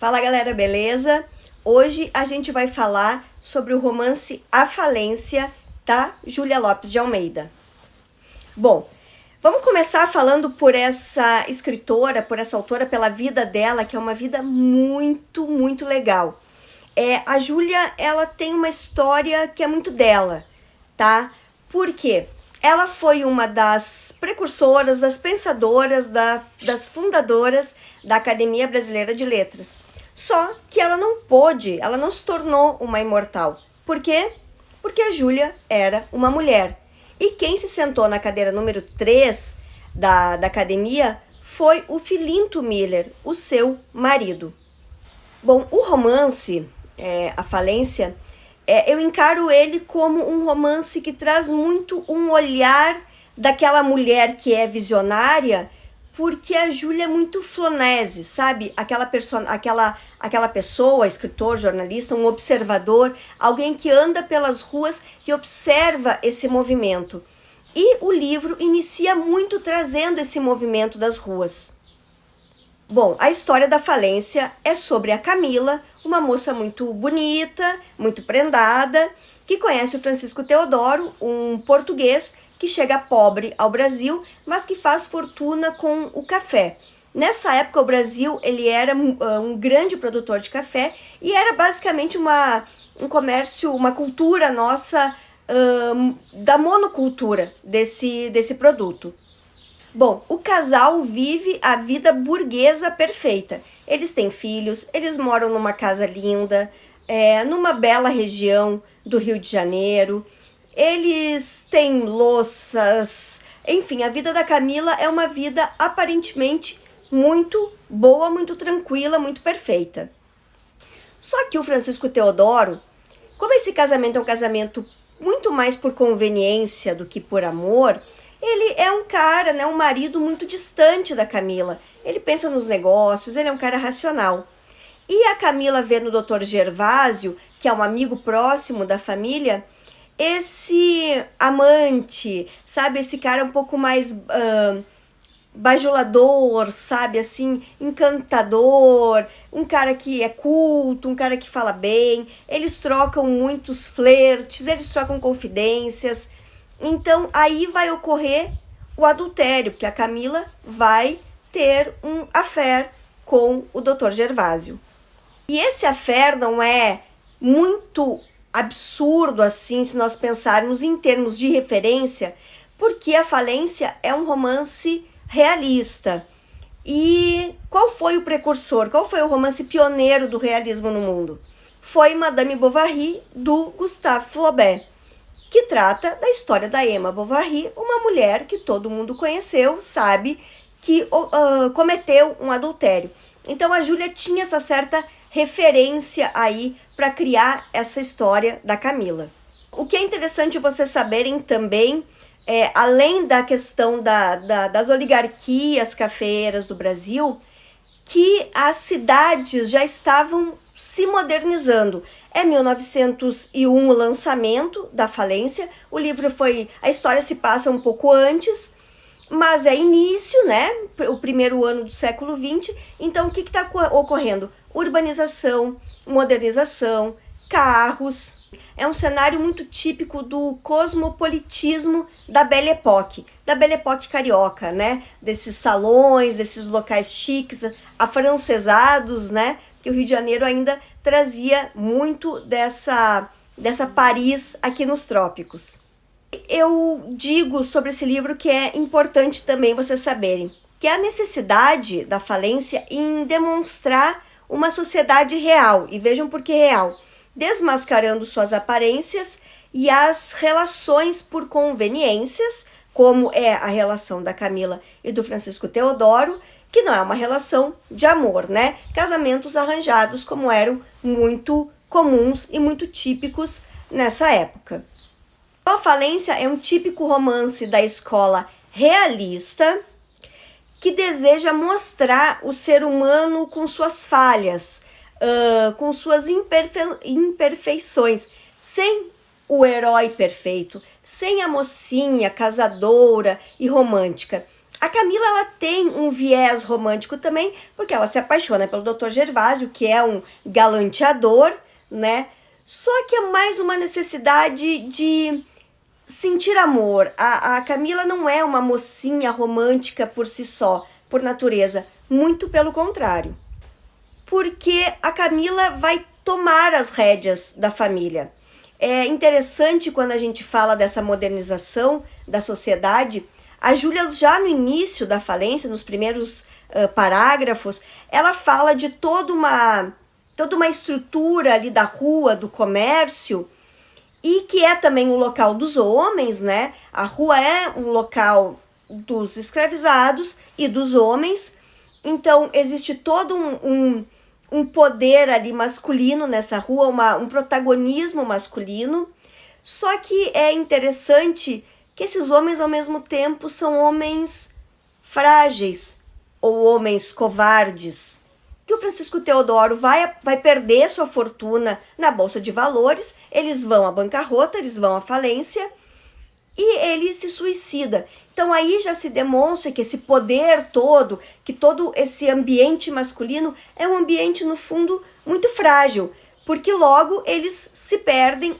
Fala galera, beleza? Hoje a gente vai falar sobre o romance A Falência, da Júlia Lopes de Almeida. Bom, vamos começar falando por essa escritora, por essa autora, pela vida dela, que é uma vida muito legal. A Júlia, ela tem uma história que é muito dela, tá? Por quê? Ela foi uma das precursoras, das pensadoras, das fundadoras da Academia Brasileira de Letras. Só que ela não se tornou uma imortal. Por quê? Porque a Júlia era uma mulher. E quem se sentou na cadeira número 3 da academia foi o Filinto Miller, o seu marido. Bom, o romance, A Falência, eu encaro ele como um romance que traz muito um olhar daquela mulher que é visionária, porque a Júlia é muito flonese, sabe? Aquela pessoa, escritor, jornalista, um observador, alguém que anda pelas ruas e observa esse movimento. E o livro inicia muito trazendo esse movimento das ruas. Bom, a história da Falência é sobre a Camila, uma moça muito bonita, muito prendada, que conhece o Francisco Teodoro, um português que chega pobre ao Brasil, mas que faz fortuna com o café. Nessa época, o Brasil ele era um grande produtor de café e era basicamente um comércio, uma cultura nossa, da monocultura desse produto. Bom, o casal vive a vida burguesa perfeita. Eles têm filhos, eles moram numa casa linda, numa bela região do Rio de Janeiro. Eles têm louças, enfim, a vida da Camila é uma vida aparentemente muito boa, muito tranquila, muito perfeita. Só que o Francisco Teodoro, como esse casamento é um casamento muito mais por conveniência do que por amor, ele é um cara, um marido muito distante da Camila. Ele pensa nos negócios, ele é um cara racional. E a Camila vê no Dr. Gervásio, que é um amigo próximo da família, esse amante, sabe? Esse cara um pouco mais bajulador, sabe? Assim, encantador, um cara que é culto, um cara que fala bem. Eles trocam muitos flertes, eles trocam confidências. Então, aí vai ocorrer o adultério, porque a Camila vai ter um affair com o Dr. Gervásio. E esse affair não é muito absurdo assim, se nós pensarmos em termos de referência, porque A Falência é um romance realista. E qual foi o precursor? Qual foi o romance pioneiro do realismo no mundo? Foi Madame Bovary, do Gustave Flaubert, que trata da história da Emma Bovary, uma mulher que todo mundo conheceu, sabe, que cometeu um adultério. Então a Júlia tinha essa certa referência aí para criar essa história da Camila. O que é interessante vocês saberem também, além da questão das oligarquias cafeeiras do Brasil, que as cidades já estavam se modernizando. É 1901 o lançamento da Falência, a história se passa um pouco antes, mas é início, o primeiro ano do século XX, então o que está ocorrendo? Urbanização, modernização, carros. É um cenário muito típico do cosmopolitismo da Belle Époque carioca, desses salões, desses locais chiques, afrancesados, que o Rio de Janeiro ainda trazia muito dessa Paris aqui nos trópicos. Eu digo sobre esse livro que é importante também vocês saberem, que é a necessidade da Falência em demonstrar uma sociedade real, e vejam por que real, desmascarando suas aparências e as relações por conveniências, como é a relação da Camila e do Francisco Teodoro, que não é uma relação de amor, Casamentos arranjados, como eram muito comuns e muito típicos nessa época. A Falência é um típico romance da escola realista, que deseja mostrar o ser humano com suas falhas, com suas imperfeições, sem o herói perfeito, sem a mocinha casadora e romântica. A Camila, ela tem um viés romântico também, porque ela se apaixona pelo Dr. Gervásio, que é um galanteador, né? Só que é mais uma necessidade de sentir amor. A Camila não é uma mocinha romântica por si só, por natureza. Muito pelo contrário. Porque a Camila vai tomar as rédeas da família. É interessante quando a gente fala dessa modernização da sociedade. A Júlia, já no início da falência, nos primeiros parágrafos, ela fala de toda uma estrutura ali da rua, do comércio, e que é também o local dos homens, né? A rua é um local dos escravizados e dos homens, então existe todo um poder ali masculino nessa rua, um protagonismo masculino. Só que é interessante que esses homens, ao mesmo tempo, são homens frágeis ou homens covardes. Que o Francisco Teodoro vai perder sua fortuna na Bolsa de Valores, eles vão à bancarrota, eles vão à falência e ele se suicida. Então aí já se demonstra que esse poder todo, que todo esse ambiente masculino é um ambiente, no fundo, muito frágil, porque logo eles se perdem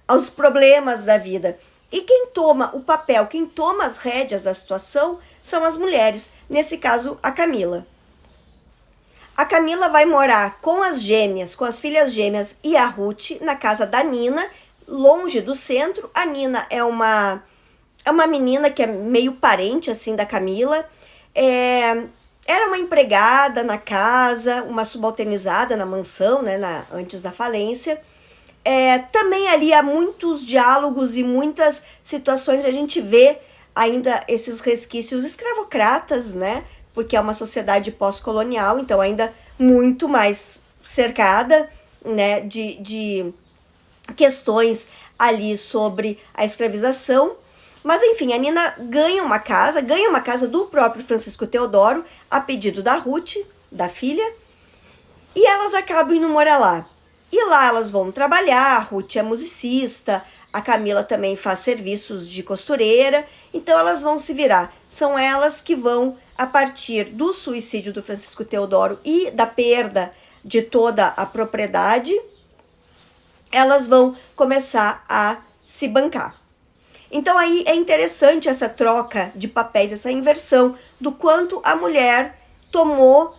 aos problemas da vida. E quem toma o papel, quem toma as rédeas da situação são as mulheres, nesse caso a Camila. A Camila vai morar com as gêmeas, com as filhas gêmeas e a Ruth na casa da Nina, longe do centro. A Nina é uma menina que é meio parente assim da Camila. Era uma empregada na casa, uma subalternizada na mansão, né, antes da falência. Também ali há muitos diálogos e muitas situações, a gente vê ainda esses resquícios escravocratas, né? Porque é uma sociedade pós-colonial, então ainda muito mais cercada, né, de questões ali sobre a escravização. Mas enfim, a Nina ganha uma casa do próprio Francisco Teodoro, a pedido da Ruth, da filha, e elas acabam indo morar lá. E lá elas vão trabalhar, a Ruth é musicista, a Camila também faz serviços de costureira, então elas vão se virar. São elas que vão, a partir do suicídio do Francisco Teodoro e da perda de toda a propriedade, elas vão começar a se bancar. Então aí é interessante essa troca de papéis, essa inversão do quanto a mulher tomou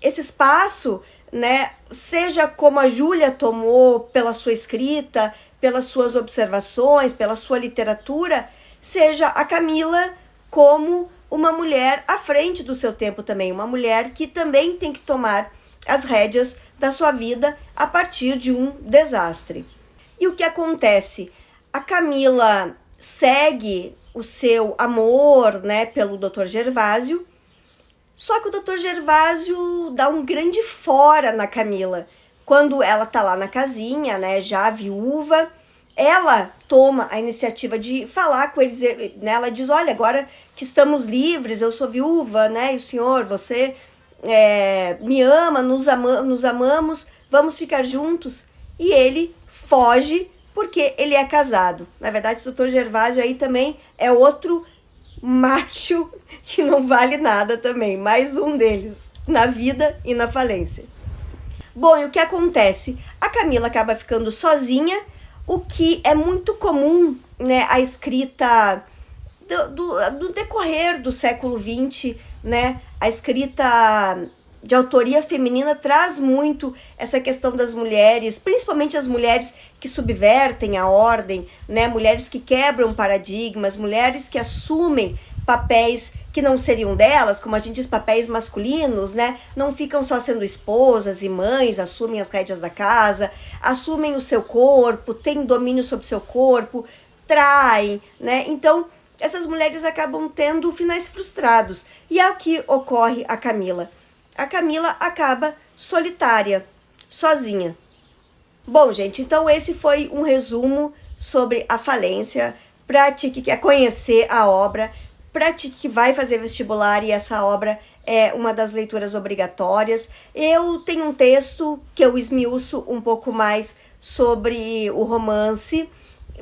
esse espaço, né? Seja como a Júlia tomou pela sua escrita, pelas suas observações, pela sua literatura, seja a Camila como uma mulher à frente do seu tempo também, uma mulher que também tem que tomar as rédeas da sua vida a partir de um desastre. E o que acontece? A Camila segue o seu amor, né, pelo Dr. Gervásio, só que o Dr. Gervásio dá um grande fora na Camila. Quando ela tá lá na casinha, né, já viúva, ela toma a iniciativa de falar com eles, né, ela diz, olha, agora que estamos livres, eu sou viúva, né, e o senhor, você me ama, nos amamos, vamos ficar juntos. E ele foge porque ele é casado. Na verdade, o Dr. Gervásio aí também é outro macho que não vale nada também, mais um deles, na vida e na falência. Bom, e o que acontece? A Camila acaba ficando sozinha, o que é muito comum, né, a escrita do decorrer do século XX, né, a escrita de autoria feminina traz muito essa questão das mulheres, principalmente as mulheres que subvertem a ordem, né, mulheres que quebram paradigmas, mulheres que assumem papéis que não seriam delas, como a gente diz, papéis masculinos, né? Não ficam só sendo esposas e mães, assumem as rédeas da casa, assumem o seu corpo, têm domínio sobre o seu corpo, traem, né? Então, essas mulheres acabam tendo finais frustrados. E é o que ocorre a Camila. A Camila acaba solitária, sozinha. Bom, gente, então esse foi um resumo sobre a falência. Para ti que quer conhecer a obra, para ti que vai fazer vestibular e essa obra é uma das leituras obrigatórias. Eu tenho um texto que eu esmiuço um pouco mais sobre o romance.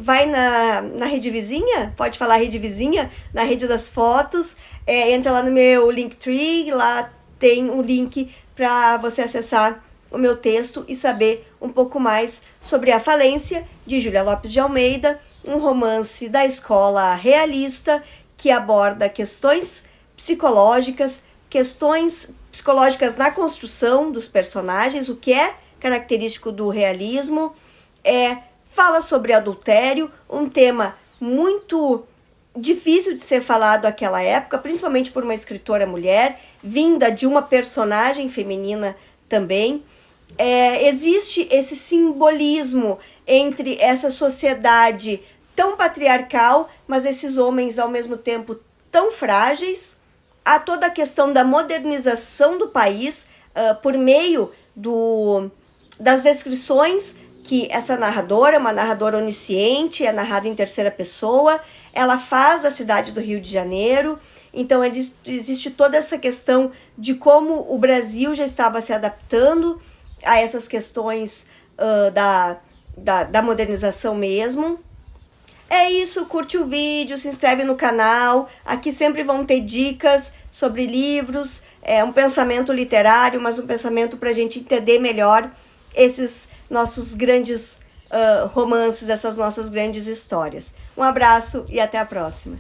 vai na rede vizinha, pode falar rede vizinha, na rede das fotos, entra lá no meu Linktree, lá tem um link para você acessar o meu texto e saber um pouco mais sobre A Falência, de Júlia Lopes de Almeida, um romance da escola realista que aborda questões psicológicas na construção dos personagens, o que é característico do realismo, fala sobre adultério, um tema muito difícil de ser falado naquela época, principalmente por uma escritora mulher, vinda de uma personagem feminina também. Existe esse simbolismo entre essa sociedade tão patriarcal, mas esses homens ao mesmo tempo tão frágeis. Há toda a questão da modernização do país por meio das descrições que essa narradora, uma narradora onisciente, é narrada em terceira pessoa, ela faz da cidade do Rio de Janeiro. Então existe toda essa questão de como o Brasil já estava se adaptando a essas questões da modernização mesmo. É isso, curte o vídeo, se inscreve no canal, aqui sempre vão ter dicas sobre livros, um pensamento literário, mas um pensamento para a gente entender melhor esses nossos grandes romances, essas nossas grandes histórias. Um abraço e até a próxima.